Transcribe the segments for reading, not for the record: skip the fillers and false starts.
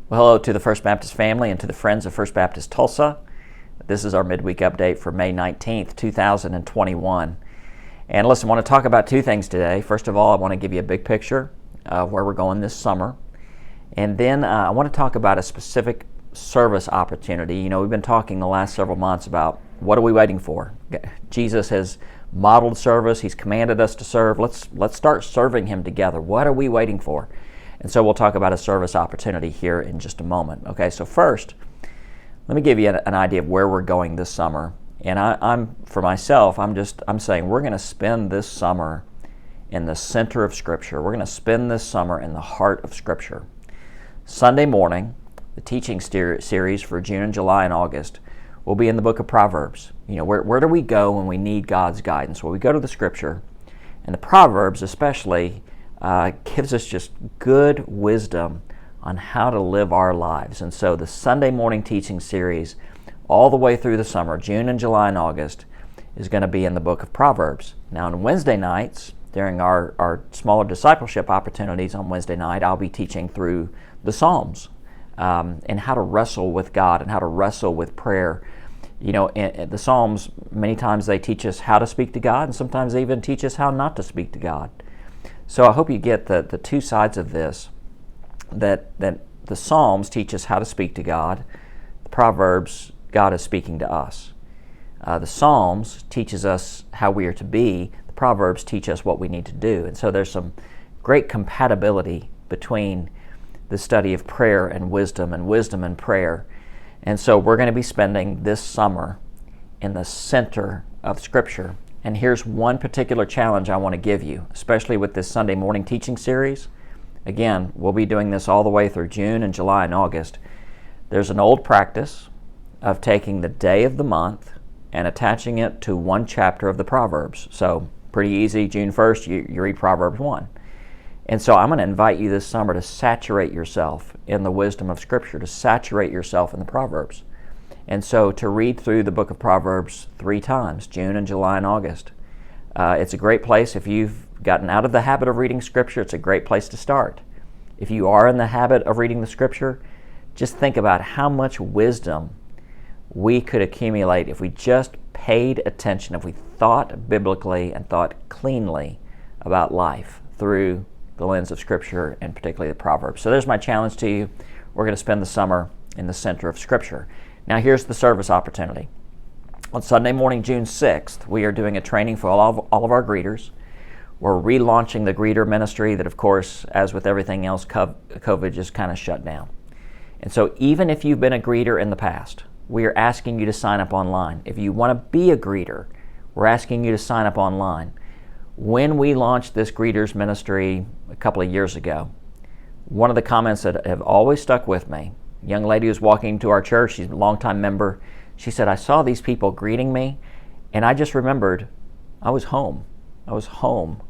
Well, hello to the First Baptist family and to the friends of First Baptist Tulsa. This is our midweek update for May 19th, 2021. And listen, I want to talk about two things today. First of all, I want to give you a big picture of where we're going this summer. And then I want to talk about a specific service opportunity. You know, we've been talking the last several months about what are we waiting for? Jesus has modeled service. He's commanded us to serve. Let's start serving Him together. What are we waiting for? And so we'll talk about a service opportunity here in just a moment. Okay, so first, let me give you an idea of where we're going this summer. And I'm for myself, I'm saying we're going to spend this summer in the center of Scripture. We're going to spend this summer in the heart of Scripture. Sunday morning, the teaching series for June and July and August will be in the book of Proverbs. You know, where do we go when we need God's guidance? Well, we go to the Scripture, and the Proverbs especially gives us just good wisdom on how to live our lives. And so the Sunday morning teaching series all the way through the summer, June and July and August, is going to be in the book of Proverbs. Now on Wednesday nights, during our smaller discipleship opportunities on Wednesday night, I'll be teaching through the Psalms and how to wrestle with God and how to wrestle with prayer. You know, in the Psalms, many times they teach us how to speak to God, and sometimes they even teach us how not to speak to God. So I hope you get the two sides of this, that the Psalms teach us how to speak to God. The Proverbs, God is speaking to us. The Psalms teaches us how we are to be. The Proverbs teach us what we need to do. And so there's some great compatibility between the study of prayer and wisdom and prayer. And so we're going to be spending this summer in the center of Scripture. And here's one particular challenge I want to give you, especially with this Sunday morning teaching series. Again, we'll be doing this all the way through June and July and August. There's an old practice of taking the day of the month and attaching it to one chapter of the Proverbs. So pretty easy, June 1st, you read Proverbs 1. And so I'm going to invite you this summer to saturate yourself in the wisdom of Scripture, to saturate yourself in the Proverbs. And so to read through the book of Proverbs 3 times, June and July and August. It's a great place. If you've gotten out of the habit of reading Scripture, it's a great place to start. If you are in the habit of reading the Scripture, just think about how much wisdom we could accumulate if we just paid attention, if we thought biblically and thought cleanly about life through the lens of Scripture and particularly the Proverbs. So there's my challenge to you. We're going to spend the summer in the center of Scripture. Now here's the service opportunity. On Sunday morning, June 6th, we are doing a training for all of our greeters. We're relaunching the greeter ministry that, of course, as with everything else, COVID just kind of shut down. And so even if you've been a greeter in the past, we are asking you to sign up online. If you want to be a greeter, we're asking you to sign up online. When we launched this greeters ministry a couple of years ago, one of the comments that have always stuck with me, a young lady who was walking to our church, she's a longtime member, she said, I saw these people greeting me, and I just remembered I was home. I was home.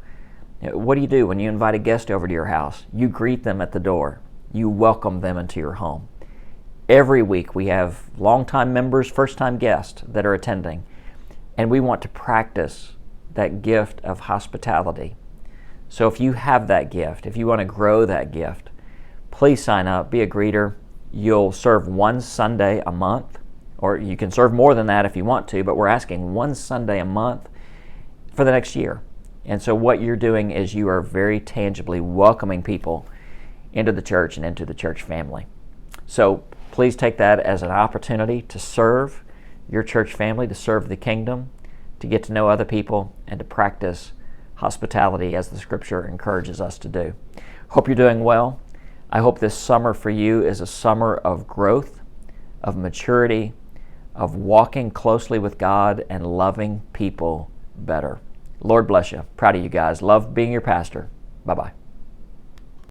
What do you do when you invite a guest over to your house? You greet them at the door. You welcome them into your home. Every week we have longtime members, first-time guests that are attending, and we want to practice that gift of hospitality. So if you have that gift, if you want to grow that gift, please sign up, be a greeter. You'll serve one Sunday a month, or you can serve more than that if you want to, but we're asking one Sunday a month for the next year. And so what you're doing is you are very tangibly welcoming people into the church and into the church family. So please take that as an opportunity to serve your church family, to serve the kingdom, to get to know other people, and to practice hospitality as the Scripture encourages us to do. Hope you're doing well. I hope this summer for you is a summer of growth, of maturity, of walking closely with God and loving people better. Lord bless you. Proud of you guys. Love being your pastor. Bye-bye.